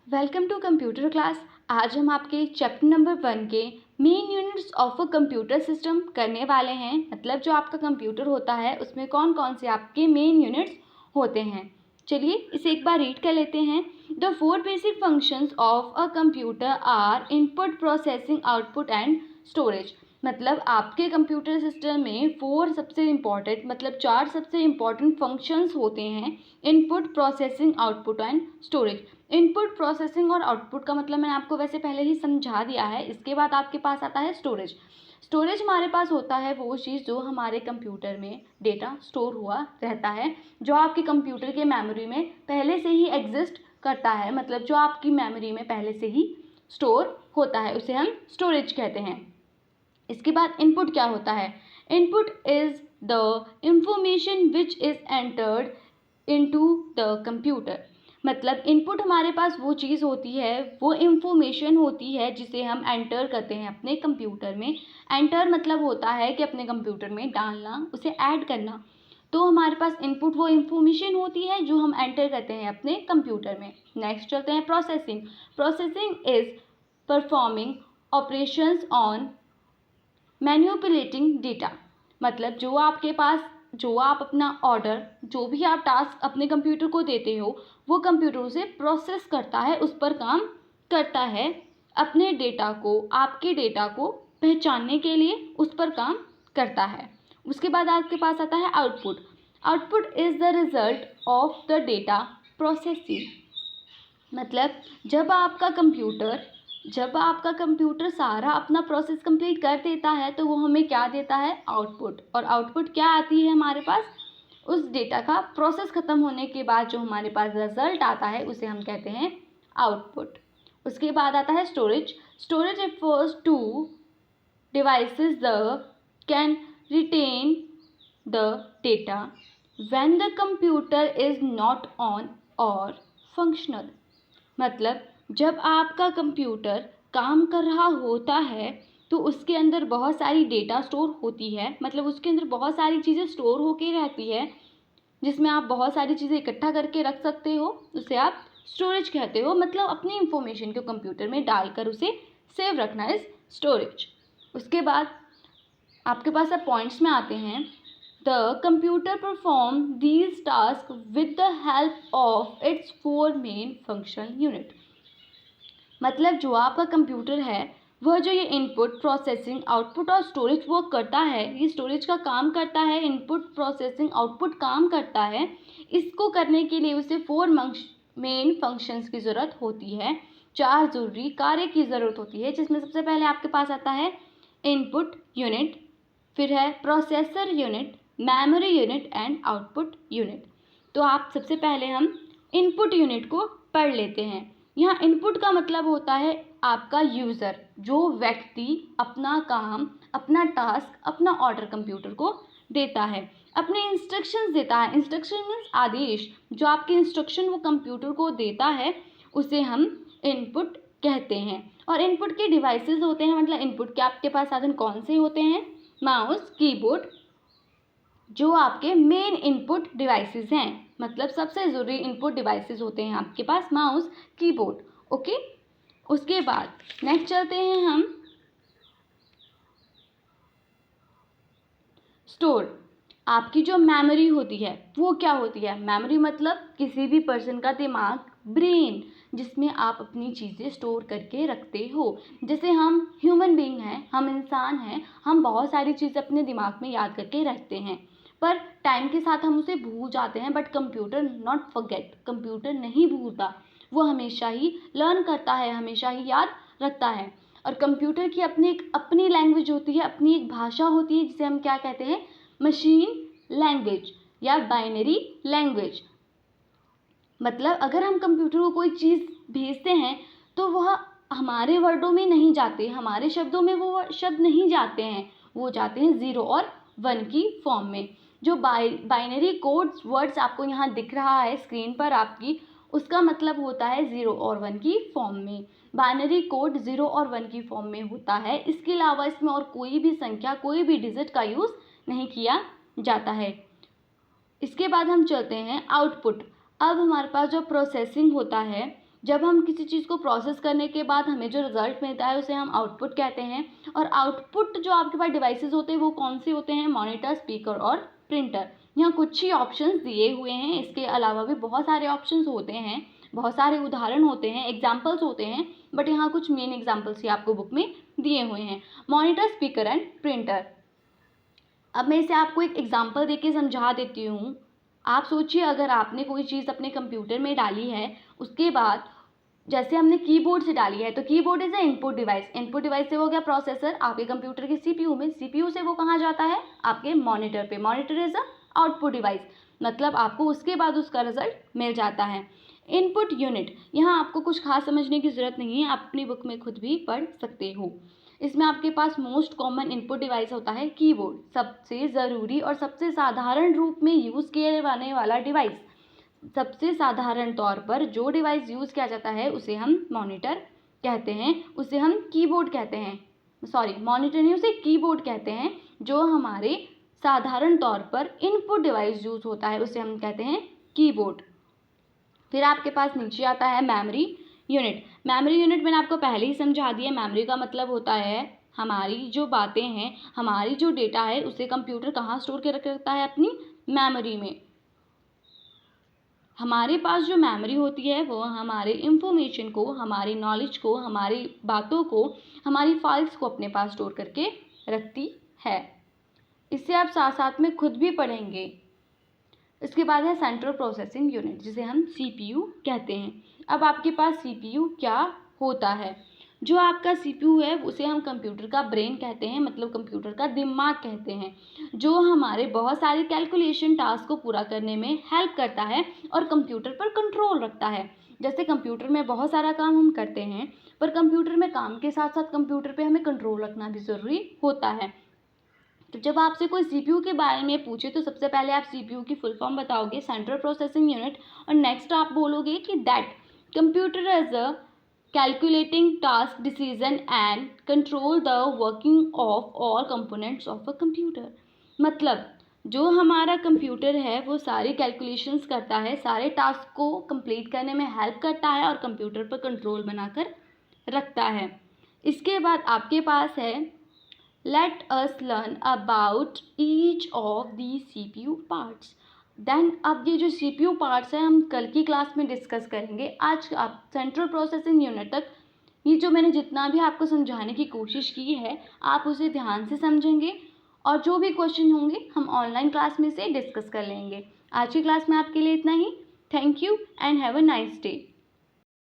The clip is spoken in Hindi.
Welcome to computer class. आज हम आपके चैप्टर नंबर 1 के main units of a computer system करने वाले हैं। मतलब जो आपका कंप्यूटर होता है उसमें कौन कौन से आपके मेन यूनिट्स होते हैं। चलिए इसे एक बार रीड कर लेते हैं। The 4 basic functions of a computer are input, processing, output and storage. मतलब आपके कंप्यूटर सिस्टम में 4 सबसे इम्पॉर्टेंट मतलब 4 सबसे इम्पॉर्टेंट फंक्शंस होते हैं। Input, processing, output and storage. Input, processing और आउटपुट का मतलब मैंने आपको वैसे पहले ही समझा दिया है। इसके बाद आपके पास आता है स्टोरेज। स्टोरेज हमारे पास होता है वो चीज़ जो हमारे कंप्यूटर में डेटा स्टोर हुआ रहता है, जो आपके कंप्यूटर के मेमोरी में पहले से ही एग्जिस्ट करता है। मतलब जो आपकी मेमोरी में पहले से ही स्टोर होता है उसे हम स्टोरेज कहते हैं। इसके बाद इनपुट क्या होता है? Input is the information which is entered into the computer. मतलब इनपुट हमारे पास वो चीज़ होती है, वो इंफॉर्मेशन होती है जिसे हम एंटर करते हैं अपने कंप्यूटर में। एंटर मतलब होता है कि अपने कंप्यूटर में डालना, उसे ऐड करना। तो हमारे पास इनपुट वो इंफॉर्मेशन होती है जो हम एंटर करते हैं अपने कंप्यूटर में। नेक्स्ट चलते हैं processing. Processing is performing operations on manipulating data. मतलब जो आपके पास जो आप अपना ऑर्डर, जो भी आप टास्क अपने कंप्यूटर को देते हो, वो कंप्यूटर उसे प्रोसेस करता है, उस पर काम करता है, अपने डेटा को, आपके डेटा को पहचानने के लिए उस पर काम करता है। उसके बाद आपके पास आता है output. Output is the result of the data processing. मतलब जब आपका कंप्यूटर सारा अपना प्रोसेस कंप्लीट कर देता है तो वो हमें क्या देता है? आउटपुट। और आउटपुट क्या आती है हमारे पास? उस डेटा का प्रोसेस ख़त्म होने के बाद जो हमारे पास रिजल्ट आता है उसे हम कहते हैं आउटपुट। उसके बाद आता है storage. Storage refers to devices that can retain the data when the computer is not on और फंक्शनल। मतलब जब आपका कंप्यूटर काम कर रहा होता है तो उसके अंदर बहुत सारी डेटा स्टोर होती है। मतलब उसके अंदर बहुत सारी चीज़ें स्टोर होके रहती है जिसमें आप बहुत सारी चीज़ें इकट्ठा करके रख सकते हो, उसे आप स्टोरेज कहते हो। मतलब अपनी इंफॉर्मेशन को कंप्यूटर में डालकर उसे सेव रखना इज स्टोरेज। उसके बाद आपके पास अब पॉइंट्स में आते हैं। The computer perform these task with the help of its 4 main functional unit. मतलब जो आपका कंप्यूटर है वह जो ये इनपुट, प्रोसेसिंग, आउटपुट और स्टोरेज वो करता है, ये स्टोरेज का काम करता है, इनपुट, प्रोसेसिंग, आउटपुट काम करता है। इसको करने के लिए उसे 4 मेन फंक्शंस की ज़रूरत होती है, 4 ज़रूरी कार्य की ज़रूरत होती है, जिसमें सबसे पहले आपके पास आता है इनपुट यूनिट, फिर है processor unit, memory unit and output unit. तो आप सबसे पहले हम इनपुट यूनिट को पढ़ लेते हैं। यहाँ इनपुट का मतलब होता है आपका यूज़र, जो व्यक्ति अपना काम, अपना टास्क, अपना ऑर्डर कंप्यूटर को देता है, अपने इंस्ट्रक्शंस देता है। इंस्ट्रक्शन मीन्स आदेश। जो आपके इंस्ट्रक्शन वो कंप्यूटर को देता है उसे हम इनपुट कहते हैं। और इनपुट के डिवाइसेस होते हैं। मतलब इनपुट के आपके पास साधन कौन से होते हैं? माउस, कीबोर्ड, जो आपके मेन इनपुट डिवाइसेस हैं। मतलब सबसे ज़रूरी इनपुट डिवाइसेस होते हैं आपके पास माउस, कीबोर्ड। ओके, उसके बाद नेक्स्ट चलते हैं हम स्टोर। आपकी जो मेमोरी होती है वो क्या होती है? मेमोरी मतलब किसी भी पर्सन का दिमाग, ब्रेन, जिसमें आप अपनी चीज़ें स्टोर करके रखते हो। जैसे हम ह्यूमन बीइंग हैं, हम इंसान हैं, हम बहुत सारी चीज़ें अपने दिमाग में याद करके रखते हैं, पर टाइम के साथ हम उसे भूल जाते हैं। But computer not forget, computer नहीं भूलता, वो हमेशा ही लर्न करता है, हमेशा ही याद रखता है। और कंप्यूटर की अपनी लैंग्वेज होती है, अपनी एक भाषा होती है, जिसे हम क्या कहते हैं? मशीन लैंग्वेज या बाइनरी लैंग्वेज। मतलब अगर हम कंप्यूटर को कोई चीज़ भेजते हैं तो वह हमारे वर्डों में नहीं जाते, हमारे शब्दों में वो शब्द नहीं जाते हैं, वो जाते हैं 0 और 1 की फॉर्म में। जो बाइनरी कोड्स वर्ड्स आपको यहाँ दिख रहा है स्क्रीन पर आपकी, उसका मतलब होता है 0 और 1 की फॉर्म में। बाइनरी कोड 0 और 1 की फॉर्म में होता है। इसके अलावा इसमें और कोई भी संख्या, कोई भी डिजिट का यूज़ नहीं किया जाता है। इसके बाद हम चलते हैं आउटपुट। अब हमारे पास जो प्रोसेसिंग होता है जब हम किसी चीज़ को प्रोसेस करने के बाद हमें जो रिजल्ट मिलता है उसे हम आउटपुट कहते हैं। और आउटपुट जो आपके पास डिवाइसेस होते हैं वो कौन से होते हैं? मॉनिटर, स्पीकर और प्रिंटर। यहाँ कुछ ही ऑप्शंस दिए हुए हैं, इसके अलावा भी बहुत सारे ऑप्शंस होते हैं, बहुत सारे उदाहरण होते हैं, एग्जाम्पल्स होते हैं, बट यहाँ कुछ मेन एग्जाम्पल्स ही आपको बुक में दिए हुए हैं। Monitor, speaker and printer. अब मैं इसे आपको एक एग्जाम्पल देके समझा देती हूँ। आप सोचिए, अगर आपने कोई चीज़ अपने कंप्यूटर में डाली है, उसके बाद जैसे हमने कीबोर्ड से डाली है, तो keyboard is a input device. Input device से वो गया प्रोसेसर आपके कंप्यूटर के सीपीयू में, सीपीयू से वो कहाँ जाता है? आपके मॉनिटर पे। Monitor is a output device, मतलब आपको उसके बाद उसका रिजल्ट मिल जाता है। इनपुट यूनिट, यहाँ आपको कुछ खास समझने की ज़रूरत नहीं है, आप अपनी बुक में खुद भी पढ़ सकते हो। इसमें आपके पास मोस्ट कॉमन इनपुट डिवाइस होता है कीबोर्ड, सबसे ज़रूरी और सबसे साधारण रूप में यूज़ किए जाने वाला डिवाइस। सबसे साधारण तौर पर जो डिवाइस यूज़ किया जाता है उसे हम मॉनिटर कहते हैं, उसे हम कीबोर्ड कहते हैं। सॉरी, मॉनिटर नहीं, उसे कीबोर्ड कहते हैं। जो हमारे साधारण तौर पर इनपुट डिवाइस यूज़ होता है उसे हम कहते हैं कीबोर्ड। फिर आपके पास नीचे आता है मेमोरी यूनिट। मेमोरी यूनिट मैंने आपको पहले ही समझा दिया। मेमोरी का मतलब होता है हमारी जो बातें हैं, हमारी जो डेटा है, उसे कंप्यूटर कहाँ स्टोर के रखता है? अपनी मेमोरी में। हमारे पास जो मेमोरी होती है वो हमारे इंफॉर्मेशन को, हमारी नॉलेज को, हमारी बातों को, हमारी फाइल्स को अपने पास स्टोर करके रखती है। इसे आप साथ साथ में खुद भी पढ़ेंगे। इसके बाद है सेंट्रल प्रोसेसिंग यूनिट, जिसे हम सीपीयू कहते हैं। अब आपके पास सीपीयू क्या होता है? जो आपका सीपीयू है उसे हम कंप्यूटर का ब्रेन कहते हैं, मतलब कंप्यूटर का दिमाग कहते हैं, जो हमारे बहुत सारे कैलकुलेशन टास्क को पूरा करने में हेल्प करता है और कंप्यूटर पर कंट्रोल रखता है। जैसे कंप्यूटर में बहुत सारा काम हम करते हैं, पर कंप्यूटर में काम के साथ साथ कंप्यूटर पे हमें कंट्रोल रखना भी ज़रूरी होता है। तो जब आपसे कोई सीपीयू के बारे में पूछे तो सबसे पहले आप सीपीयू की फुल फॉर्म बताओगे, सेंट्रल प्रोसेसिंग यूनिट, और नेक्स्ट आप बोलोगे कि that computer as a calculating task decision and control the working of all components of a computer। मतलब जो हमारा कंप्यूटर है वो सारी कैलकुलेशंस करता है, सारे टास्क को कंप्लीट करने में हेल्प करता है और कंप्यूटर पर कंट्रोल बनाकर रखता है। इसके बाद आपके पास है let us learn about each of the CPU parts. Then अब ये जो CPU पार्ट्स हैं हम कल की क्लास में डिस्कस करेंगे। आज आप सेंट्रल प्रोसेसिंग यूनिट तक ये जो मैंने जितना भी आपको समझाने की कोशिश की है आप उसे ध्यान से समझेंगे, और जो भी क्वेश्चन होंगे हम ऑनलाइन क्लास में से डिस्कस कर लेंगे। आज की क्लास में आपके लिए इतना ही। Thank you and have a nice day.